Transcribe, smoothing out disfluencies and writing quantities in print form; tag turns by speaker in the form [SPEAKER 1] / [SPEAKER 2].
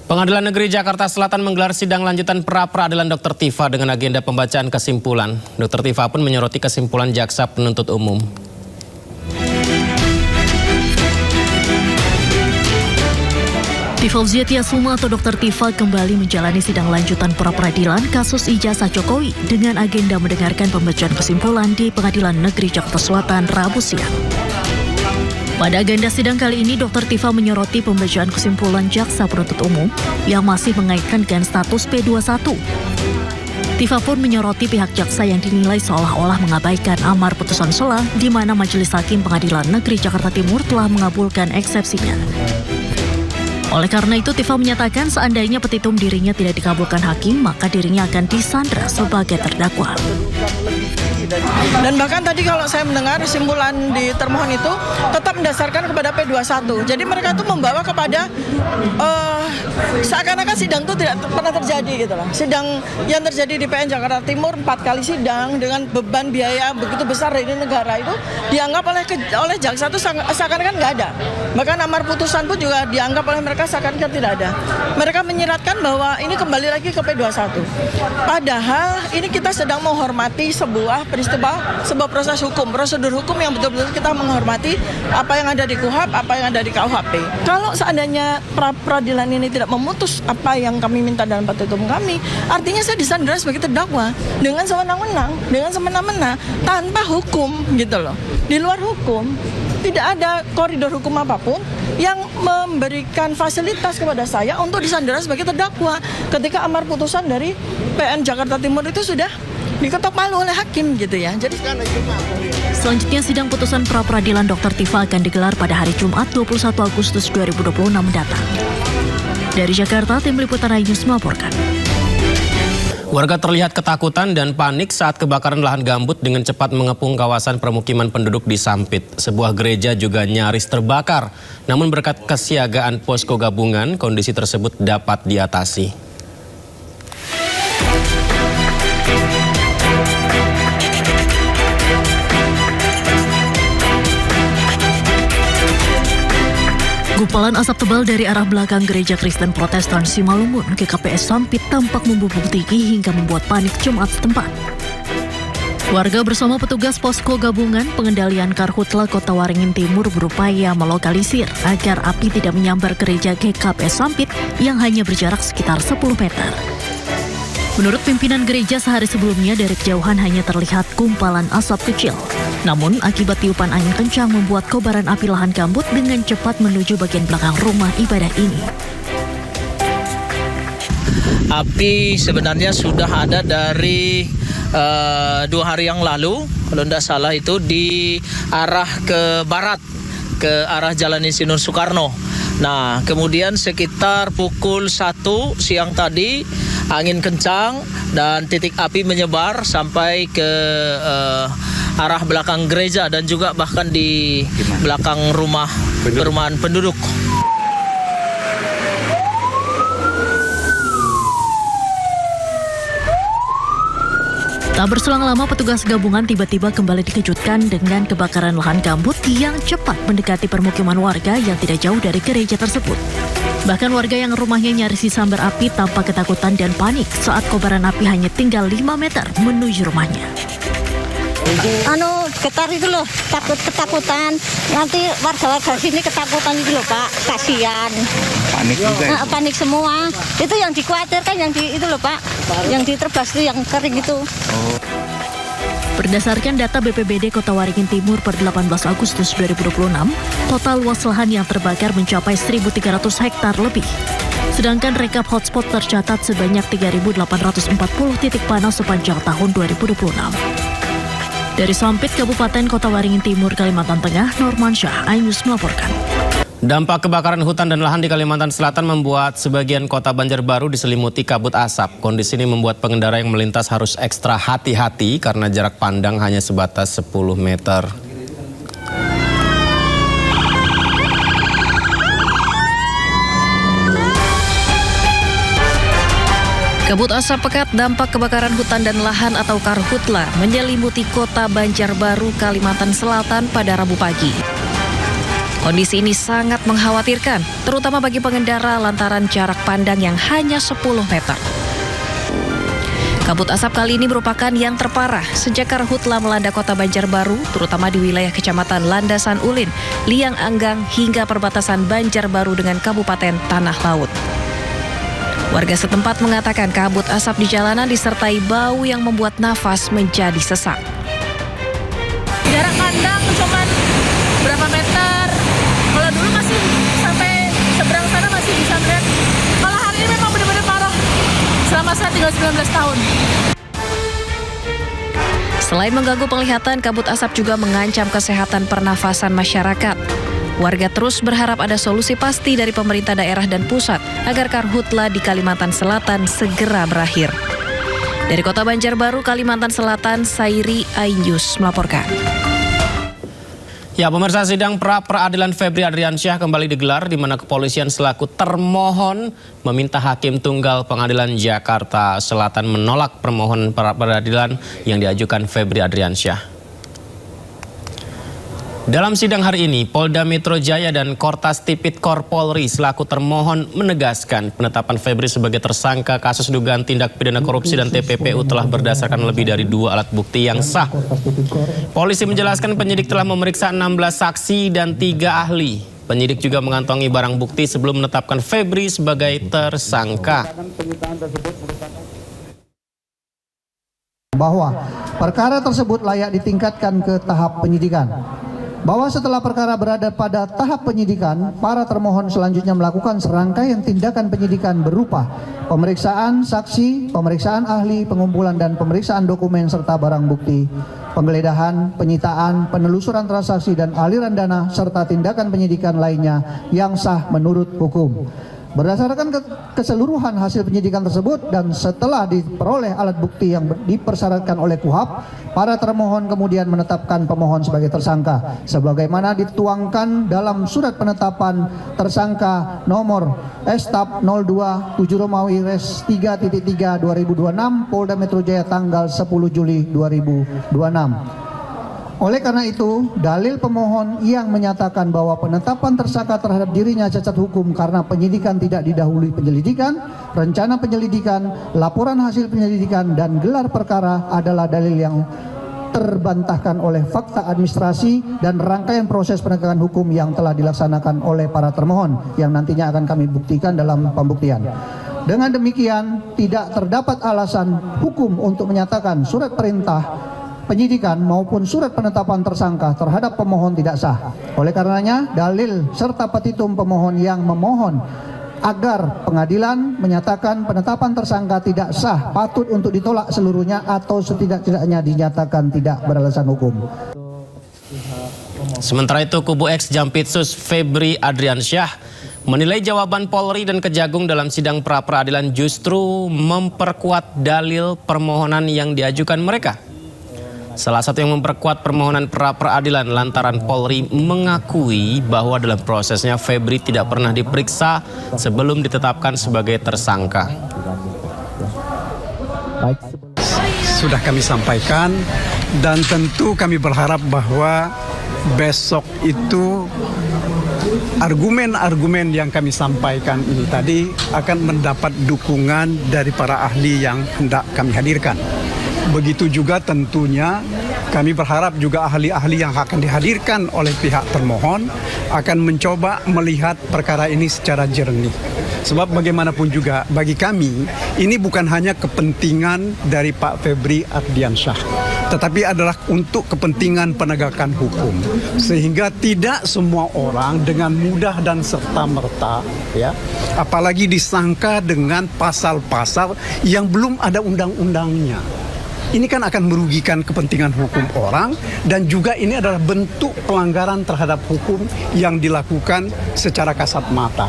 [SPEAKER 1] Pengadilan Negeri Jakarta Selatan menggelar sidang lanjutan pra-peradilan Dr. Tifa dengan agenda pembacaan kesimpulan. Dr. Tifa pun menyoroti kesimpulan jaksa penuntut umum.
[SPEAKER 2] Tifauziatia Suma atau Dr. Tifa kembali menjalani sidang lanjutan pra-peradilan kasus ijazah Jokowi dengan agenda mendengarkan pembacaan kesimpulan di Pengadilan Negeri Jakarta Selatan Rabu siang. Pada agenda sidang kali ini, Dr. Tifa menyoroti pembacaan kesimpulan jaksa penuntut umum yang masih mengaitkan dengan status P21. Tifa pun menyoroti pihak jaksa yang dinilai seolah-olah mengabaikan amar putusan sela di mana Majelis Hakim Pengadilan Negeri Jakarta Timur telah mengabulkan eksepsinya. Oleh karena itu, Tifa menyatakan seandainya petitum dirinya tidak dikabulkan hakim, maka dirinya akan disandra sebagai terdakwa.
[SPEAKER 3] Dan bahkan tadi kalau saya mendengar kesimpulan di termohon itu tetap mendasarkan kepada P21. Jadi mereka itu membawa kepada seakan-akan sidang itu tidak pernah terjadi gitu loh. Sidang yang terjadi di PN Jakarta Timur 4 kali sidang dengan beban biaya begitu besar dari negara itu dianggap oleh jaksa itu seakan-akan nggak ada. Bahkan amar putusan pun juga dianggap oleh mereka seakan-akan tidak ada. Mereka menyiratkan bahwa ini kembali lagi ke P21. Padahal ini kita sedang menghormati sebuah peristiwa, sebuah proses hukum, prosedur hukum yang betul-betul kita menghormati apa yang ada di KUHP, apa yang ada di KUHP. Kalau seandainya peradilan ini tidak memutus apa yang kami minta dalam petitum kami, artinya saya disandera sebagai terdakwa dengan semena-mena tanpa hukum gitu loh. Di luar hukum, tidak ada koridor hukum apapun yang memberikan fasilitas kepada saya untuk disandera sebagai terdakwa ketika amar putusan dari PN Jakarta Timur itu sudah diketok palu oleh hakim gitu ya. Jadi
[SPEAKER 2] selanjutnya sidang putusan pra-peradilan Dr. Tifa akan digelar pada hari Jumat 21 Agustus 2026 mendatang. Dari Jakarta, tim liputan iNews melaporkan.
[SPEAKER 1] Warga terlihat ketakutan dan panik saat kebakaran lahan gambut dengan cepat mengepung kawasan permukiman penduduk di Sampit. Sebuah gereja juga nyaris terbakar. Namun berkat kesiagaan posko gabungan, kondisi tersebut dapat diatasi.
[SPEAKER 2] Gumpalan asap tebal dari arah belakang Gereja Kristen Protestan Simalungun ke KPS Sampit tampak membubung tinggi hingga membuat panik jemaat setempat. Warga bersama petugas posko gabungan pengendalian Karhutla Kota Waringin Timur berupaya melokalisir agar api tidak menyambar gereja KPS Sampit yang hanya berjarak sekitar 10 meter. Menurut pimpinan gereja, sehari sebelumnya dari kejauhan hanya terlihat gumpalan asap kecil. Namun akibat tiupan angin kencang membuat kobaran api lahan gambut dengan cepat menuju bagian belakang rumah ibadah ini.
[SPEAKER 4] Api sebenarnya sudah ada dari 2 hari yang lalu, kalau tidak salah itu di arah ke barat, ke arah Jalan Insinyur Soekarno. Nah, kemudian sekitar pukul 1 siang tadi angin kencang dan titik api menyebar sampai ke arah belakang gereja dan juga bahkan di belakang perumahan penduduk.
[SPEAKER 2] Tak berselang lama, petugas gabungan tiba-tiba kembali dikejutkan dengan kebakaran lahan gambut yang cepat mendekati permukiman warga yang tidak jauh dari gereja tersebut. Bahkan warga yang rumahnya nyaris disambar api tampak ketakutan dan panik saat kobaran api hanya tinggal 5 meter menuju rumahnya.
[SPEAKER 5] Getar itu loh, ketakutan. Nanti warga-warga sini ketakutan itu loh Pak, kasihan.
[SPEAKER 6] Panik juga ya?
[SPEAKER 5] Panik semua. Itu yang dikhawatirkan itu loh Pak, yang diterbas itu yang kering itu.
[SPEAKER 2] Berdasarkan data BPBD Kota Waringin Timur per 18 Agustus 2026, total luas lahan yang terbakar mencapai 1.300 hektar lebih. Sedangkan rekap hotspot tercatat sebanyak 3.840 titik panas sepanjang tahun 2026. Dari Sampit, Kabupaten Kota Waringin Timur, Kalimantan Tengah, Norman Syah, iNews melaporkan.
[SPEAKER 1] Dampak kebakaran hutan dan lahan di Kalimantan Selatan membuat sebagian kota Banjarbaru diselimuti kabut asap. Kondisi ini membuat pengendara yang melintas harus ekstra hati-hati karena jarak pandang hanya sebatas 10 meter.
[SPEAKER 7] Kabut asap pekat dampak kebakaran hutan dan lahan atau Karhutla menyelimuti kota Banjarbaru, Kalimantan Selatan pada Rabu pagi. Kondisi ini sangat mengkhawatirkan, terutama bagi pengendara lantaran jarak pandang yang hanya 10 meter. Kabut asap kali ini merupakan yang terparah sejak karhutla melanda kota Banjarbaru, terutama di wilayah Kecamatan Landasan Ulin, Liang Anggang, hingga perbatasan Banjarbaru dengan Kabupaten Tanah Laut. Warga setempat mengatakan kabut asap di jalanan disertai bau yang membuat nafas menjadi sesak.
[SPEAKER 6] Jarak pandang cuman berapa meter. Kalau dulu masih sampai seberang sana masih bisa melihat. Kalau hari ini memang benar-benar parah. Selama saya tinggal 19 tahun.
[SPEAKER 7] Selain mengganggu penglihatan, kabut asap juga mengancam kesehatan pernafasan masyarakat. Warga terus berharap ada solusi pasti dari pemerintah daerah dan pusat agar karhutla di Kalimantan Selatan segera berakhir. Dari Kota Banjarbaru, Kalimantan Selatan, Sairi Ainjus melaporkan.
[SPEAKER 1] Ya, pemirsa, sidang pra-peradilan Febri Adriansyah kembali digelar di mana kepolisian selaku termohon meminta Hakim Tunggal Pengadilan Jakarta Selatan menolak permohonan pra-peradilan yang diajukan Febri Adriansyah. Dalam sidang hari ini, Polda Metro Jaya dan Kortas Tipikor Polri selaku termohon menegaskan penetapan Febri sebagai tersangka kasus dugaan tindak pidana korupsi dan TPPU telah berdasarkan lebih dari 2 alat bukti yang sah. Polisi menjelaskan penyidik telah memeriksa 16 saksi dan 3 ahli. Penyidik juga mengantongi barang bukti sebelum menetapkan Febri sebagai tersangka.
[SPEAKER 8] Bahwa perkara tersebut layak ditingkatkan ke tahap penyidikan. Bahwa setelah perkara berada pada tahap penyidikan, para termohon selanjutnya melakukan serangkaian tindakan penyidikan berupa pemeriksaan saksi, pemeriksaan ahli, pengumpulan dan pemeriksaan dokumen serta barang bukti, penggeledahan, penyitaan, penelusuran transaksi dan aliran dana serta tindakan penyidikan lainnya yang sah menurut hukum. Berdasarkan keseluruhan hasil penyidikan tersebut dan setelah diperoleh alat bukti yang dipersyaratkan oleh KUHAP, para termohon kemudian menetapkan pemohon sebagai tersangka sebagaimana dituangkan dalam surat penetapan tersangka nomor Stap 02 7 Romawi Res 3.3 2026 Polda Metro Jaya tanggal 10 Juli 2026. Oleh karena itu, dalil pemohon yang menyatakan bahwa penetapan tersangka terhadap dirinya cacat hukum karena penyidikan tidak didahului penyelidikan, rencana penyelidikan, laporan hasil penyelidikan, dan gelar perkara adalah dalil yang terbantahkan oleh fakta administrasi dan rangkaian proses penegakan hukum yang telah dilaksanakan oleh para termohon yang nantinya akan kami buktikan dalam pembuktian. Dengan demikian, tidak terdapat alasan hukum untuk menyatakan surat perintah penyidikan maupun surat penetapan tersangka terhadap pemohon tidak sah. Oleh karenanya, dalil serta petitum pemohon yang memohon agar pengadilan menyatakan penetapan tersangka tidak sah patut untuk ditolak seluruhnya atau setidak-tidaknya dinyatakan tidak beralasan hukum.
[SPEAKER 1] Sementara itu, kubu ex Jampitsus Febri Adriansyah menilai jawaban Polri dan Kejagung dalam sidang pra-peradilan justru memperkuat dalil permohonan yang diajukan mereka. Salah satu yang memperkuat permohonan pra-peradilan lantaran Polri mengakui bahwa dalam prosesnya Febri tidak pernah diperiksa sebelum ditetapkan sebagai tersangka.
[SPEAKER 9] Sudah kami sampaikan dan tentu kami berharap bahwa besok itu argumen-argumen yang kami sampaikan ini tadi akan mendapat dukungan dari para ahli yang hendak kami hadirkan. Begitu juga tentunya kami berharap juga ahli-ahli yang akan dihadirkan oleh pihak termohon akan mencoba melihat perkara ini secara jernih. Sebab bagaimanapun juga bagi kami ini bukan hanya kepentingan dari Pak Febri Adriansyah, tetapi adalah untuk kepentingan penegakan hukum. Sehingga tidak semua orang dengan mudah dan serta-merta ya, apalagi disangka dengan pasal-pasal yang belum ada undang-undangnya. Ini kan akan merugikan kepentingan hukum orang dan juga ini adalah bentuk pelanggaran terhadap hukum yang dilakukan secara kasat mata.